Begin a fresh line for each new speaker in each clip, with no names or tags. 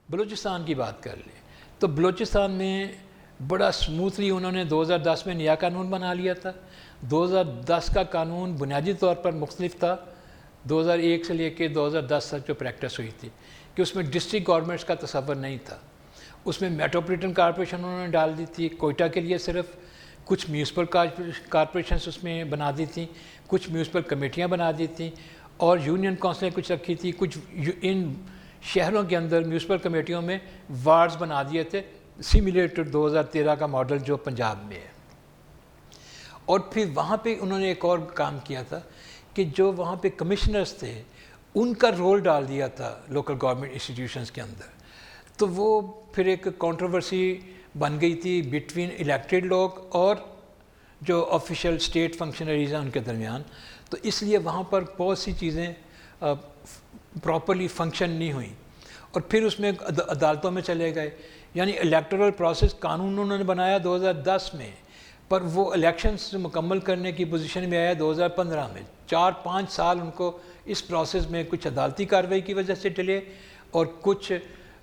بلوچستان کی بات کر لیں تو بلوچستان میں بڑا سموتھلی انہوں نے 2010 میں نیا قانون بنا لیا تھا۔ 2010 کا قانون بنیادی طور پر مختلف تھا 2001 سے لے کے 2010 تک جو پریکٹس ہوئی تھی، کہ اس میں ڈسٹرکٹ گورنمنٹس کا تصور نہیں تھا۔ اس میں میٹروپولیٹن کارپوریشن انہوں نے ڈال دی تھی کوئٹہ کے لیے، صرف کچھ میونسپل کارپوریشنز اس میں بنا دی تھیں، کچھ میونسپل کمیٹیاں بنا دی تھیں، اور یونین کونسلیں کچھ رکھی تھی، کچھ ان شہروں کے اندر میونسپل کمیٹیوں میں وارڈز بنا دیے تھے، سیمولیٹر 2013 کا ماڈل جو پنجاب میں ہے۔ اور پھر وہاں پہ انہوں نے ایک اور کام کیا تھا کہ جو وہاں پہ کمشنرز تھے ان کا رول ڈال دیا تھا لوکل گورنمنٹ انسٹیٹیوشنز کے اندر، تو وہ پھر ایک کنٹروورسی بن گئی تھی بٹوین الیکٹڈ لوگ اور جو آفیشیل اسٹیٹ فنکشنریز ہیں ان کے درمیان۔ تو اس لیے وہاں پر بہت سی چیزیں پراپرلی فنکشن نہیں ہوئیں، اور پھر اس میں عدالتوں میں چلے گئے۔ یعنی الیکٹورل پروسیس قانون انہوں نے بنایا 2010 میں، پر وہ الیکشنز مکمل کرنے کی پوزیشن میں آیا 2015 میں۔ 4-5 سال ان کو اس پروسیس میں کچھ عدالتی کارروائی کی وجہ سے ڈلے، اور کچھ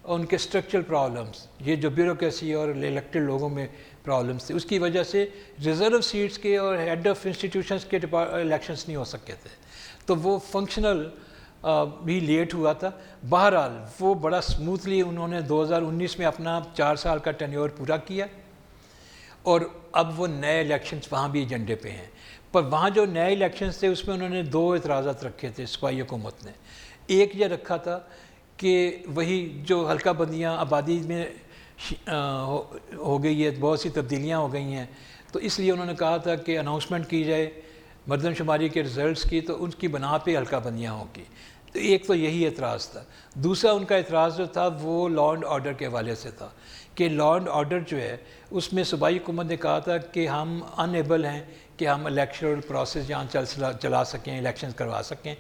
ان کے اسٹرکچرل پرابلمس، یہ جو بیوروکریسی اور الیکٹڈ لوگوں میں پرابلمس تھے، اس کی وجہ سے ریزرو سیٹس کے اور ہیڈ آف انسٹیٹیوشنز کے الیکشنز نہیں ہو سکے تھے، تو وہ فنکشنل بھی لیٹ ہوا تھا۔ بہرحال وہ بڑا سموتھلی انہوں نے 2019 میں اپنا 4 سال کا ٹینیور پورا کیا، اور اب وہ نئے الیکشنز وہاں بھی ایجنڈے پہ ہیں۔ پر وہاں جو نئے الیکشنز تھے اس میں انہوں نے 2 اعتراضات رکھے تھے صوبائی حکومت نے۔ ایک یہ رکھا تھا کہ وہی جو حلقہ بندیاں آبادی میں ہو گئی ہے، بہت سی تبدیلیاں ہو گئی ہیں، تو اس لیے انہوں نے کہا تھا کہ اناؤنسمنٹ کی جائے مردم شماری کے رزلٹس کی، تو ان کی بنا پہ حلقہ بندیاں ہوں گی۔ تو ایک تو یہی اعتراض تھا۔ دوسرا ان کا اعتراض جو تھا وہ لا اینڈ آرڈر کے حوالے سے تھا، کہ لا اینڈ آرڈر جو ہے اس میں صوبائی حکومت نے کہا تھا کہ ہم انیبل ہیں کہ ہم الیکشنل پروسیس یہاں چلا سکیں، الیکشنز کروا سکیں،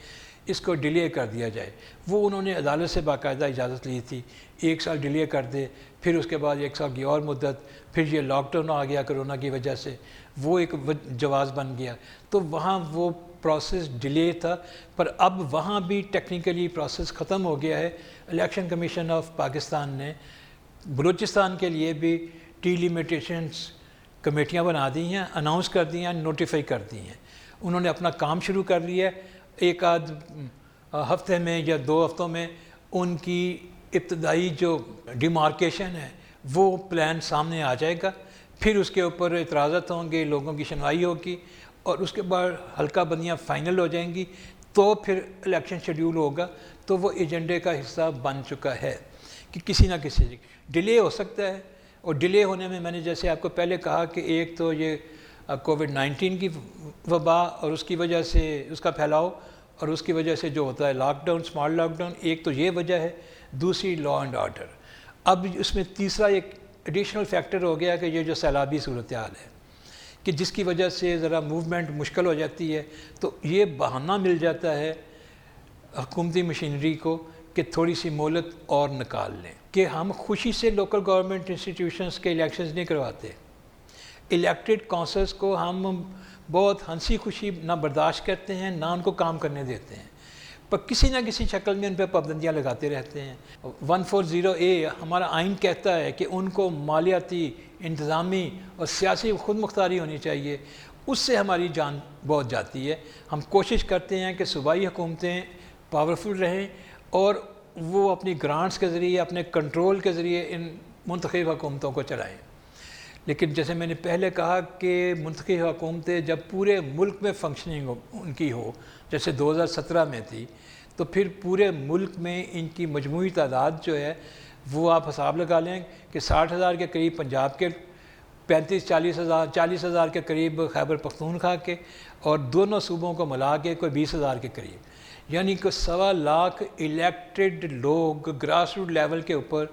اس کو ڈیلے کر دیا جائے۔ وہ انہوں نے عدالت سے باقاعدہ اجازت لی تھی 1 سال ڈیلے کر دے، پھر اس کے بعد 1 سال کی اور مدت، پھر یہ لاک ڈاؤن آ گیا کرونا کی وجہ سے، وہ ایک جواز بن گیا، تو وہاں وہ پروسیس ڈیلے تھا۔ پر اب وہاں بھی ٹیکنیکلی پروسیس ختم ہو گیا ہے۔ الیکشن کمیشن آف پاکستان نے بلوچستان کے لیے بھی ٹی لیمیٹیشنز کمیٹیاں بنا دی ہیں، اناؤنس کر دی ہیں، نوٹیفائی کر دی ہیں۔ انہوں نے اپنا کام شروع کر لیا ہے۔ ایک آدھ ہفتے میں یا 2 ہفتوں میں ان کی ابتدائی جو ڈیمارکیشن ہے وہ پلان سامنے آ جائے گا، پھر اس کے اوپر اعتراضات ہوں گے، لوگوں کی سنوائی ہوگی، اور اس کے بعد حلقہ بندیاں فائنل ہو جائیں گی، تو پھر الیکشن شیڈیول ہوگا۔ تو وہ ایجنڈے کا حصہ بن چکا ہے کہ کسی نہ کسی ڈیلے ہو سکتا ہے، اور ڈیلے ہونے میں نے جیسے آپ کو پہلے کہا کہ ایک تو یہ کووڈ-19 کی وبا اور اس کی وجہ سے اس کا پھیلاؤ، اور اس کی وجہ سے جو ہوتا ہے lockdown, smart lockdown, ایک تو یہ وجہ ہے، دوسری لا اینڈ آرڈر۔ اب اس میں تیسرا ایک ایڈیشنل فیکٹر ہو گیا کہ یہ جو سیلابی صورتحال ہے، کہ جس کی وجہ سے ذرا موومنٹ مشکل ہو جاتی ہے، تو یہ بہانہ مل جاتا ہے حکومتی مشینری کو کہ تھوڑی سی مہلت اور نکال لیں، کہ ہم خوشی سے لوکل گورنمنٹ انسٹیٹیوشنز کے الیکشنز نہیں کرواتے، الیکٹڈ کونسلز کو ہم بہت ہنسی خوشی نہ برداشت کرتے ہیں، نہ ان کو کام کرنے دیتے ہیں، پر کسی نہ کسی شکل میں ان پہ پابندیاں لگاتے رہتے ہیں۔ 140A ہمارا آئین کہتا ہے کہ ان کو مالیاتی، انتظامی اور سیاسی خود مختاری ہونی چاہیے، اس سے ہماری جان بہت جاتی ہے۔ ہم کوشش کرتے ہیں کہ صوبائی حکومتیں پاورفل رہیں، اور وہ اپنی گرانٹس کے ذریعے، اپنے کنٹرول کے ذریعے ان منتخب حکومتوں کو چلائیں۔ لیکن جیسے میں نے پہلے کہا کہ منتخب حکومتیں جب پورے ملک میں فنکشننگ ان کی ہو، جیسے 2017 میں تھی، تو پھر پورے ملک میں ان کی مجموعی تعداد جو ہے وہ آپ حساب لگا لیں کہ 60,000 کے قریب پنجاب کے، 40,000 کے قریب خیبر پختونخوا کے، اور دونوں صوبوں کو ملا کے کوئی 20,000 کے قریب، یعنی کہ 1.25 لاکھ الیکٹڈ لوگ گراس روٹ لیول کے اوپر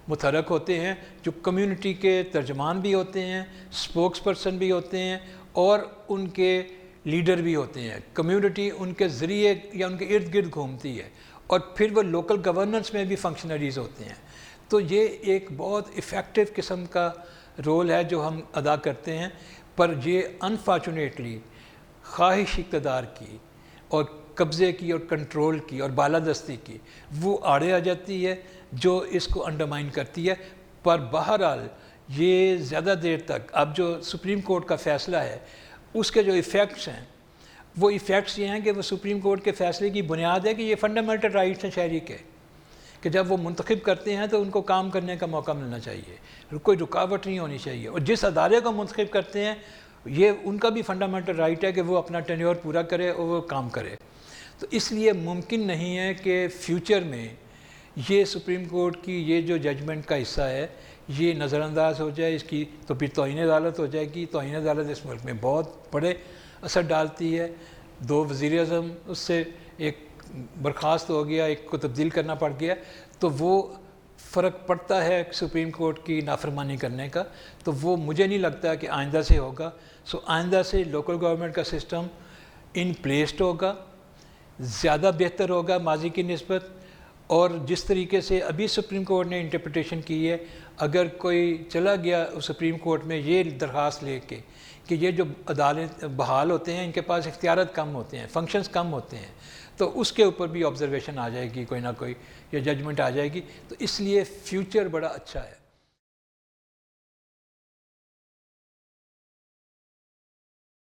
متحرک ہوتے ہیں، جو کمیونٹی کے ترجمان بھی ہوتے ہیں، سپوکس پرسن بھی ہوتے ہیں، اور ان کے لیڈر بھی ہوتے ہیں۔ کمیونٹی ان کے ذریعے یا ان کے ارد گرد گھومتی ہے، اور پھر وہ لوکل گورننس میں بھی فنکشنریز ہوتے ہیں۔ تو یہ ایک بہت ایفیکٹو قسم کا رول ہے جو ہم ادا کرتے ہیں، پر یہ انفارچونیٹلی خواہش اقتدار کی اور قبضے کی اور کنٹرول کی اور بالادستی کی وہ آڑے آ جاتی ہے جو اس کو انڈرمائن کرتی ہے۔ پر بہرحال یہ زیادہ دیر تک اب جو سپریم کورٹ کا فیصلہ ہے اس کے جو ایفیکٹس ہیں وہ ایفیکٹس یہ ہیں کہ وہ سپریم کورٹ کے فیصلے کی بنیاد ہے کہ یہ فنڈامنٹل رائٹس ہیں شہری کے، کہ جب وہ منتخب کرتے ہیں تو ان کو کام کرنے کا موقع ملنا چاہیے، کوئی رکاوٹ نہیں ہونی چاہیے، اور جس ادارے کو منتخب کرتے ہیں یہ ان کا بھی فنڈامنٹل رائٹ ہے کہ وہ اپنا ٹینیور پورا کرے اور وہ کام کرے۔ تو اس لیے ممکن نہیں ہے کہ فیوچر میں یہ سپریم کورٹ کی یہ جو ججمنٹ کا حصہ ہے یہ نظر انداز ہو جائے، اس کی تو پھر توہین عدالت ہو جائے گی۔ توہین عدالت اس ملک میں بہت بڑے اثر ڈالتی ہے، 2 وزیر اعظم اس سے ایک برخاست ہو گیا، ایک کو تبدیل کرنا پڑ گیا، تو وہ فرق پڑتا ہے سپریم کورٹ کی نافرمانی کرنے کا، تو وہ مجھے نہیں لگتا کہ آئندہ سے ہوگا۔ سو آئندہ سے لوکل گورنمنٹ کا سسٹم ان پلیسڈ ہوگا، زیادہ بہتر ہوگا ماضی کی نسبت، اور جس طریقے سے ابھی سپریم کورٹ نے انٹرپریٹیشن کی ہے، اگر کوئی چلا گیا سپریم کورٹ میں یہ درخواست لے کے کہ یہ جو عدالت بحال ہوتے ہیں ان کے پاس اختیارات کم ہوتے ہیں، فنکشنز کم ہوتے ہیں، تو اس کے اوپر بھی آبزرویشن آ جائے گی، کوئی نہ کوئی یہ ججمنٹ آ جائے گی، تو اس لیے فیوچر بڑا اچھا ہے۔